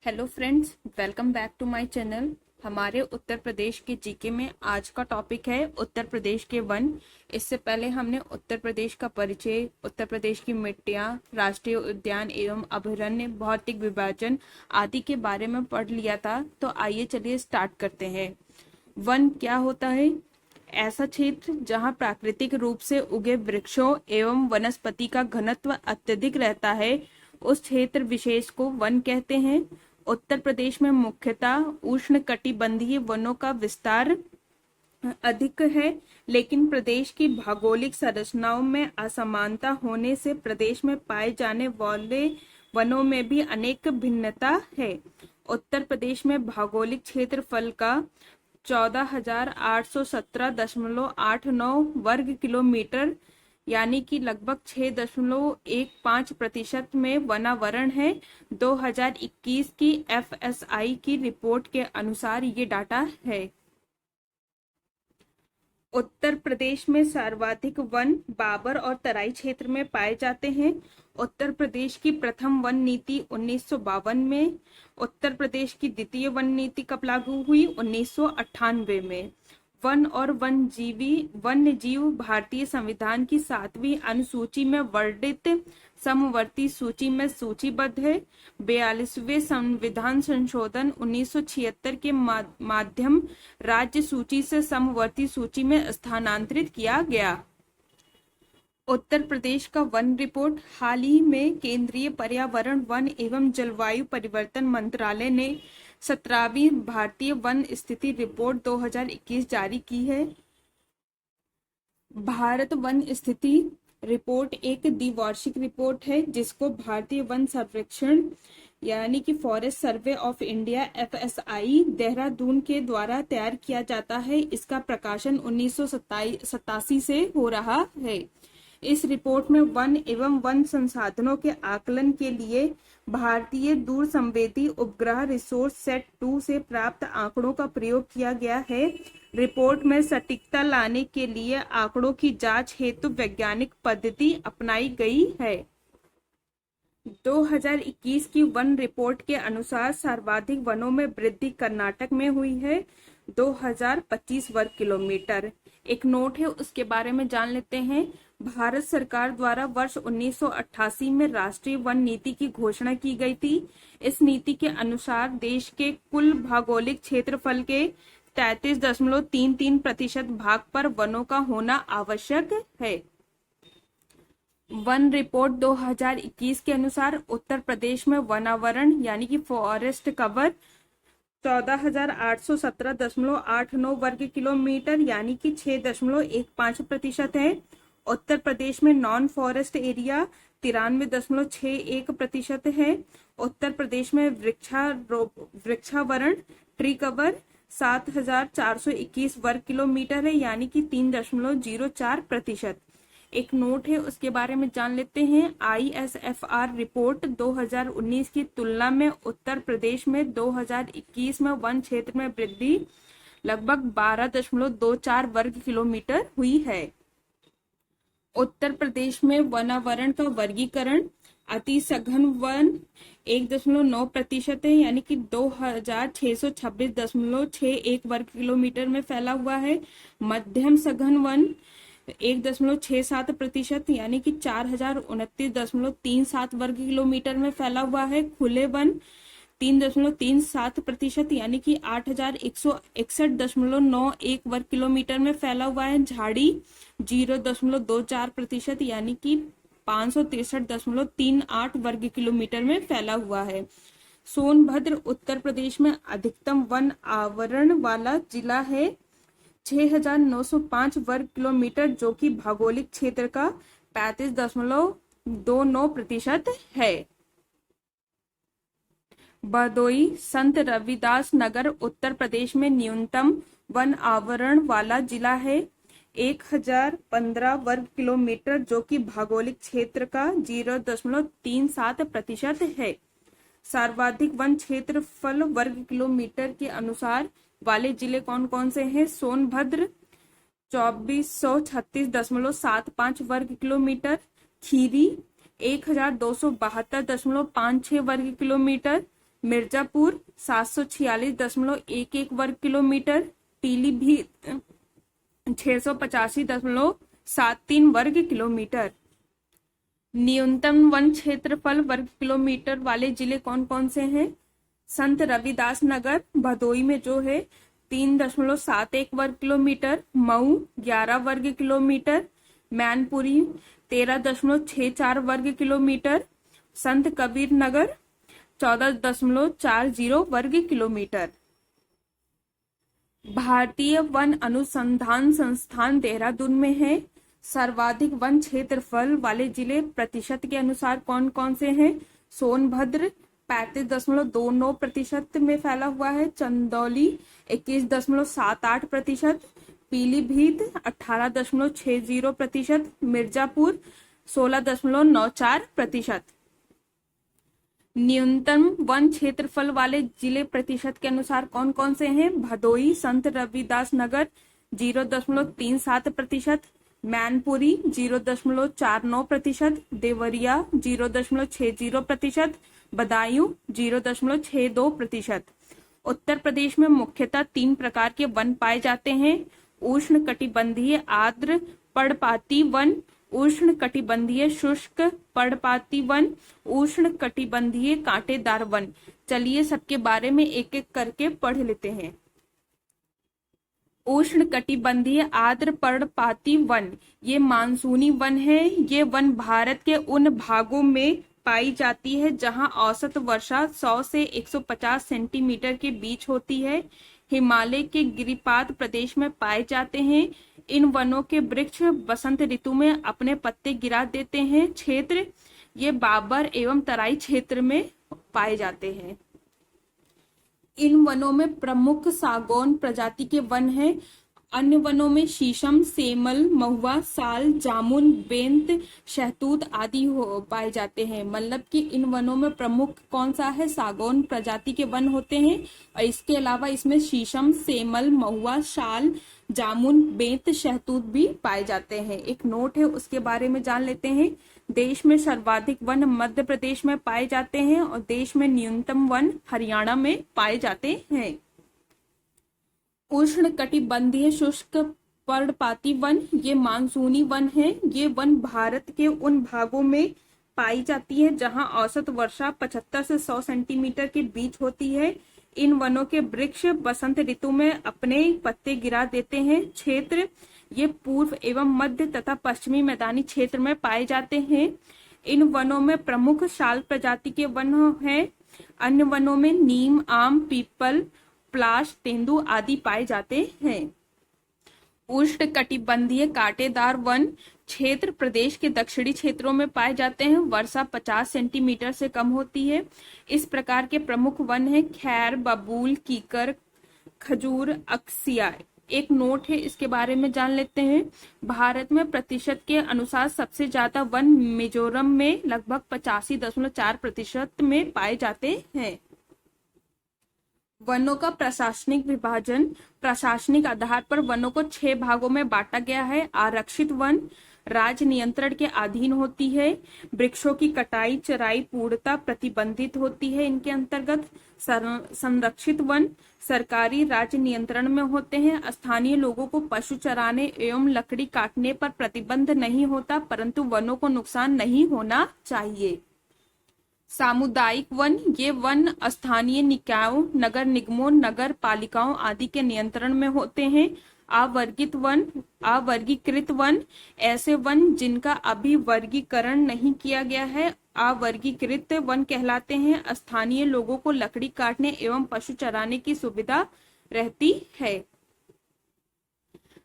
Hello friends, welcome back to my channel. हमारे उत्तर प्रदेश के GK में आज का टॉपिक है उत्तर प्रदेश के वन। इससे पहले हमने उत्तर प्रदेश का परिचय, उत्तर प्रदेश की मिट्टियाँ, राष्ट्रीय उद्यान एवं अभयारण्य, भौतिक विभाजन आदि के बारे में पढ़ लिया था। तो आइए चलिए स्टार्ट करते हैं। वन क्या होता है? ऐसा क्षेत्र जहां प्राकृतिक रूप से उगे वृक्षों एवं वनस्पति का घनत्व अत्यधिक रहता है, उस क्षेत्र विशेष को वन कहते हैं। उत्तर प्रदेश में मुख्यतः उष्णकटिबंधीय वनों का विस्तार अधिक है, लेकिन प्रदेश की भौगोलिक संरचनाओं में असमानता होने से प्रदेश में पाए जाने वाले वनों में भी अनेक भिन्नता है। उत्तर प्रदेश में भौगोलिक क्षेत्रफल का 14,817.89 वर्ग किलोमीटर यानी कि लगभग 6.15% में वनावरण है। 2021 की FSI की रिपोर्ट के अनुसार ये डाटा है। उत्तर प्रदेश में सर्वाधिक वन बाबर और तराई क्षेत्र में पाए जाते हैं। उत्तर प्रदेश की प्रथम वन नीति 1952 में, उत्तर प्रदेश की द्वितीय वन नीति कब लागू हुई? 1998 में। वन और वन्य जीव भारतीय संविधान की 7वीं अनुसूची में वर्णित समवर्ती सूची में सूचीबद्ध है। 42वें संविधान संशोधन 1976 के माध्यम राज्य सूची से समवर्ती सूची में स्थानांतरित किया गया। उत्तर प्रदेश का वन रिपोर्ट हाल ही में केंद्रीय पर्यावरण, वन एवं जलवायु परिवर्तन मंत्रालय ने 17वीं भारतीय वन स्थिति रिपोर्ट 2021 जारी की है। भारत वन स्थिति रिपोर्ट एक द्विवार्षिक रिपोर्ट है जिसको भारतीय वन सर्वेक्षण यानी कि forest survey of India FSI Dehradun के द्वारा तैयार किया जाता है। इसका प्रकाशन 1987 से हो रहा है। इस रिपोर्ट में वन एवं वन संसाधनों के आकलन के लिए भारतीय दूर संवेदी उपग्रह रिसोर्स सेट 2 से प्राप्त आंकड़ों का प्रयोग किया गया है। रिपोर्ट में सटीकता लाने के लिए आंकड़ों की जांच हेतु वैज्ञानिक पद्धति अपनाई गई है। 2021 की वन रिपोर्ट के अनुसार सर्वाधिक वनों में वृद्धि कर्नाटक में हुई है, 2025 वर्ग किलोमीटर। एक नोट है, उसके बारे में जान लेते हैं। भारत सरकार द्वारा वर्ष 1988 में राष्ट्रीय वन नीति की घोषणा की गई थी। इस नीति के अनुसार देश के कुल भौगोलिक क्षेत्रफल के 33.33% भाग पर वनों का होना आवश्यक है। वन रिपोर्ट 2021 के अनुसार उत्तर प्रदेश में वनावरण यानी कि फॉरेस्ट कवर 14,817.89 वर्ग किलोमीटर यानी कि 6.15% है। उत्तर प्रदेश में नॉन फॉरेस्ट एरिया 93.61% है। उत्तर प्रदेश में वृक्षावरण ट्री कवर 7,421 वर्ग किलोमीटर है यानी कि 3.04%। एक नोट है, उसके बारे में जान लेते हैं। ISFR रिपोर्ट 2019 की तुलना में उत्तर प्रदेश में 2021 में वन क्षेत्र में वृद्धि लगभग 12.24 वर्ग किलोमीटर हुई है। उत्तर प्रदेश में वनावरण का वर्गीकरण अति सघन वन 1.9% है यानी कि 2,626.61 वर्ग किलोमीटर में फैला हुआ है। मध्यम सघन वन 1.67% यानी कि 4,029.37 वर्ग किलोमीटर में फैला हुआ है। खुले वन 3.37% यानी कि 8,161.91 वर्ग किलोमीटर में फैला हुआ है। झाड़ी 0.24% यानी कि 563.38 वर्ग किलोमीटर में फैला हुआ है। सोनभद्र उत्तर प्रदेश में अधिकतम वन आवरण वाला जिला है, 6,905 वर्ग किलोमीटर, जो कि भौगोलिक क्षेत्र का 35.29% है। बरदोई संत रविदास नगर उत्तर प्रदेश में न्यूनतम वन आवरण वाला जिला है, 1,015 वर्ग किलोमीटर, जो कि भौगोलिक क्षेत्र का 0.37% है। सर्वाधिक वन क्षेत्रफल वर्ग किलोमीटर के अनुसार वाले जिले कौन कौन से हैं? सोनभद्र 2,436.75 वर्ग किलोमीटर, खीरी 1,272.56 वर्ग किलोमीटर, मिर्जापुर 746.11 वर्ग किलोमीटर, पीलीभीत 685.73 वर्ग किलोमीटर। न्यूनतम वन क्षेत्रफल वर्ग किलोमीटर वाले जिले कौन कौन से हैं? संत रविदास नगर भदोई में जो है 3.71 वर्ग किलोमीटर, मऊ 11 वर्ग किलोमीटर, मैनपुरी 13.64 वर्ग किलोमीटर, संत कबीर नगर 14.40 वर्ग किलोमीटर। भारतीय वन अनुसंधान संस्थान देहरादून में है। सर्वाधिक वन क्षेत्रफल वाले जिले प्रतिशत के अनुसार कौन कौन से हैं? सोनभद्र 35.29% में फैला हुआ है, चंदौली 21.78%, पीलीभीत 18.60%, मिर्जापुर 16.94%। न्यूनतम वन क्षेत्रफल वाले जिले प्रतिशत के अनुसार कौन कौन से हैं? भदोई संत रविदास नगर 0.37%, मैनपुरी 0.49%, देवरिया 0.60%, बदायूं 0.62%। उत्तर प्रदेश में मुख्यतः 3 प्रकार के वन पाए जाते हैं: उष्ण कटिबंधीय आर्द्र पर्णपाती वन, उष्ण कटिबंधीय शुष्क पर्णपाती वन, उष्ण कटिबंधीय कांटेदार वन। चलिए सबके बारे में एक एक करके पढ़ लेते हैं। उष्ण कटिबंधीय आर्द्र पर्णपाती वन, ये मानसूनी वन है। ये वन भारत के उन भागों में पाई जाती है जहां औसत वर्षा 100 से 150 सेंटीमीटर के बीच होती है। हिमालय के गिरिपाद प्रदेश में पाए जाते हैं। इन वनों के वृक्ष बसंत ऋतु में अपने पत्ते गिरा देते हैं। क्षेत्र ये बाबर एवं तराई क्षेत्र में पाए जाते हैं। इन वनों में प्रमुख सागौन प्रजाति के वन हैं। अन्य वनों में शीशम, सेमल, महुआ, साल, जामुन, बेंत, शहतूत आदि पाए जाते हैं। मतलब कि इन वनों में प्रमुख कौन सा है? सागौन प्रजाति के वन होते हैं और इसके अलावा इसमें शीशम, सेमल, महुआ, साल, जामुन, बेंत, शहतूत भी पाए जाते हैं। एक नोट है उसके बारे में जान लेते हैं। देश में सर्वाधिक वन मध्य प्रदेश में पाए जाते हैं और देश में न्यूनतम वन हरियाणा में पाए जाते हैं। उष्ण कटिबंधीय शुष्क पर्णपाती वन, ये मानसूनी वन है। ये वन भारत के उन भागों में पाई जाती है जहां औसत वर्षा 75 से 100 सेंटीमीटर के बीच होती है। इन वनों के वृक्ष बसंत ऋतु में अपने पत्ते गिरा देते हैं। क्षेत्र ये पूर्व एवं मध्य तथा पश्चिमी मैदानी क्षेत्र में पाए जाते हैं। इन वनों में प्रमुख साल प्रजाति के वन हैं। अन्य वनों में नीम, आम, पीपल, पलाश, तेंदु आदि पाए जाते हैं। उष्ण कटिबंधीय कांटेदार वन क्षेत्र प्रदेश के दक्षिणी क्षेत्रों में पाए जाते हैं। वर्षा 50 सेंटीमीटर से कम होती है। इस प्रकार के प्रमुख वन हैं खैर, बबूल, कीकर, खजूर, अक्सिया। एक नोट है इसके बारे में जान लेते हैं। भारत में प्रतिशत के अनुसार सबसे ज्यादा वन मिजोरम में लगभग 85.4% में पाए जाते हैं। वनों का प्रशासनिक विभाजन, प्रशासनिक आधार पर वनों को 6 भागों में बांटा गया है। आरक्षित वन राज्य नियंत्रण के अधीन होती है। वृक्षों की कटाई, चराई पूर्णतः प्रतिबंधित होती है इनके अंतर्गत। संरक्षित वन सरकारी राज्य नियंत्रण में होते हैं। स्थानीय लोगों को पशु चराने एवं लकड़ी काटने पर प्रतिबंध नहीं होता, परंतु वनों को नुकसान नहीं होना चाहिए। सामुदायिक वन, ये वन स्थानीय निकायों, नगर निगमों, नगर पालिकाओं आदि के नियंत्रण में होते हैं। अवर्गीकृत वन, अवर्गीकृत वन ऐसे वन जिनका अभी वर्गीकरण नहीं किया गया है, अवर्गीकृत वन कहलाते हैं। स्थानीय लोगों को लकड़ी काटने एवं पशु चराने की सुविधा रहती है।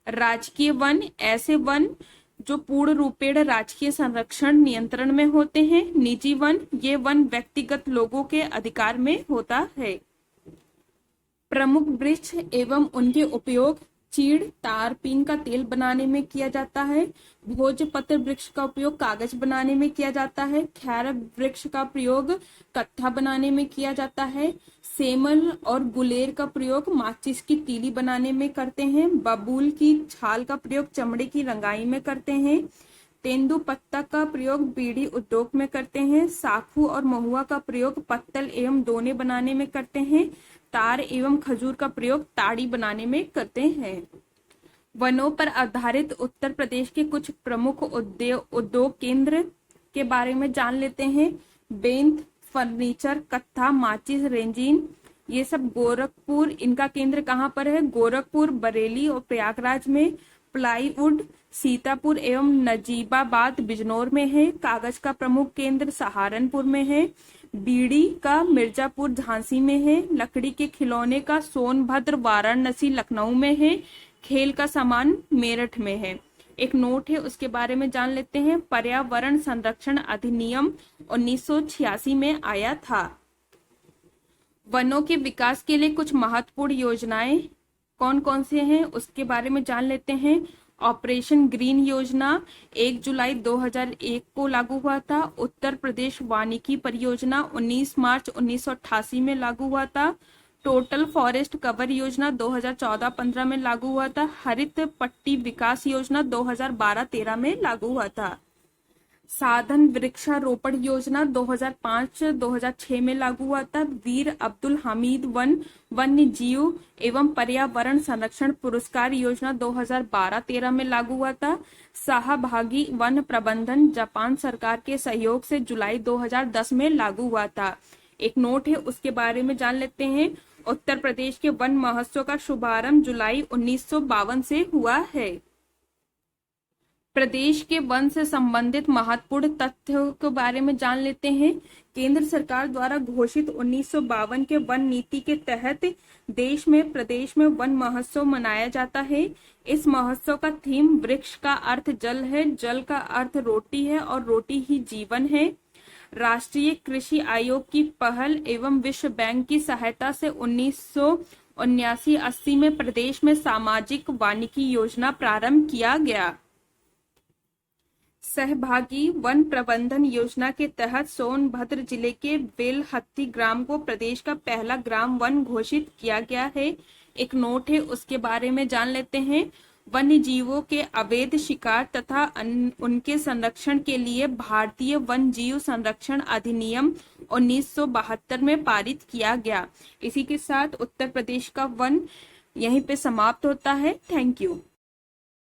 राजकीय वन, ऐसे वन जो पूर्ण रूपेण राजकीय संरक्षण नियंत्रण में होते हैं। निजी वन, ये वन व्यक्तिगत लोगों के अधिकार में होता है। प्रमुख वृक्ष एवं उनके उपयोग, चीड़, तार, पीन का तेल बनाने में किया जाता है। भोजपत्र वृक्ष का उपयोग कागज बनाने में किया जाता है। खैर वृक्ष का प्रयोग कत्था बनाने में किया जाता है। सेमल और गुलेर का प्रयोग माचिस की तीली बनाने में करते हैं। बबूल की छाल का प्रयोग चमड़े की रंगाई में करते हैं। तेंदुपत्ता का प्रयोग बीड़ी उद्योग में करते हैं। साखू और महुआ का प्रयोग पत्तल एवं दोने बनाने में करते हैं। तार एवं खजूर का प्रयोग ताड़ी बनाने में करते हैं। वनों पर आधारित उत्तर प्रदेश के कुछ प्रमुख उद्योग केंद्र के बारे में जान लेते हैं। बेंत, फर्नीचर, कत्था, माचिस, रेंजिन, ये सब गोरखपुर, इनका केंद्र कहाँ पर है? गोरखपुर, बरेली और प्रयागराज में। प्लाईवुड सीतापुर एवं नजीबाबाद बिजनौर में है। कागज का प्रमुख केंद्र सहारनपुर में है। बीड़ी का मिर्जापुर झांसी में है। लकड़ी के खिलौने का सोनभद्र वाराणसी लखनऊ में है। खेल का सामान मेरठ में है। एक नोट है उसके बारे में जान लेते हैं। पर्यावरण संरक्षण अधिनियम 1986 में आया था। वनों के विकास के लिए कुछ महत्वपूर्ण योजनाएं कौन कौन से हैं उसके बारे में जान लेते हैं। ऑपरेशन ग्रीन योजना 1 जुलाई 2001 को लागू हुआ था। उत्तर प्रदेश वानिकी परियोजना 19 मार्च 1988 में लागू हुआ था। टोटल फॉरेस्ट कवर योजना 2014-15 में लागू हुआ था। हरित पट्टी विकास योजना 2012-13 में लागू हुआ था। साधन वृक्षारोपण योजना 2005-2006 में लागू हुआ था। वीर अब्दुल हामिद वन्य जीव एवं पर्यावरण संरक्षण पुरस्कार योजना 2012-13 में लागू हुआ था। सहभागी वन प्रबंधन जापान सरकार के सहयोग से जुलाई 2010 में लागू हुआ था। एक नोट है उसके बारे में जान लेते हैं। उत्तर प्रदेश के वन महोत्सव का शुभारंभ जुलाई 1952 से हुआ है। प्रदेश के वन से संबंधित महत्वपूर्ण तथ्यों के बारे में जान लेते हैं। केंद्र सरकार द्वारा घोषित 1952 के वन नीति के तहत देश में प्रदेश में वन महोत्सव मनाया जाता है। इस महोत्सव का थीम वृक्ष का अर्थ जल है, जल का अर्थ रोटी है और रोटी ही जीवन है। राष्ट्रीय कृषि आयोग की पहल एवं विश्व बैंक की सहायता से 1979-80 में प्रदेश में सामाजिक वानिकी योजना प्रारंभ किया गया। सहभागी वन प्रबंधन योजना के तहत सोनभद्र जिले के बेलहत्ती ग्राम को प्रदेश का पहला ग्राम वन घोषित किया गया है। एक नोट है उसके बारे में जान लेते हैं। वन्य जीवों के अवैध शिकार तथा उनके संरक्षण के लिए भारतीय वन जीव संरक्षण अधिनियम 1972 में पारित किया गया। इसी के साथ उत्तर प्रदेश का वन यहीं पे समाप्त होता है। Thank you.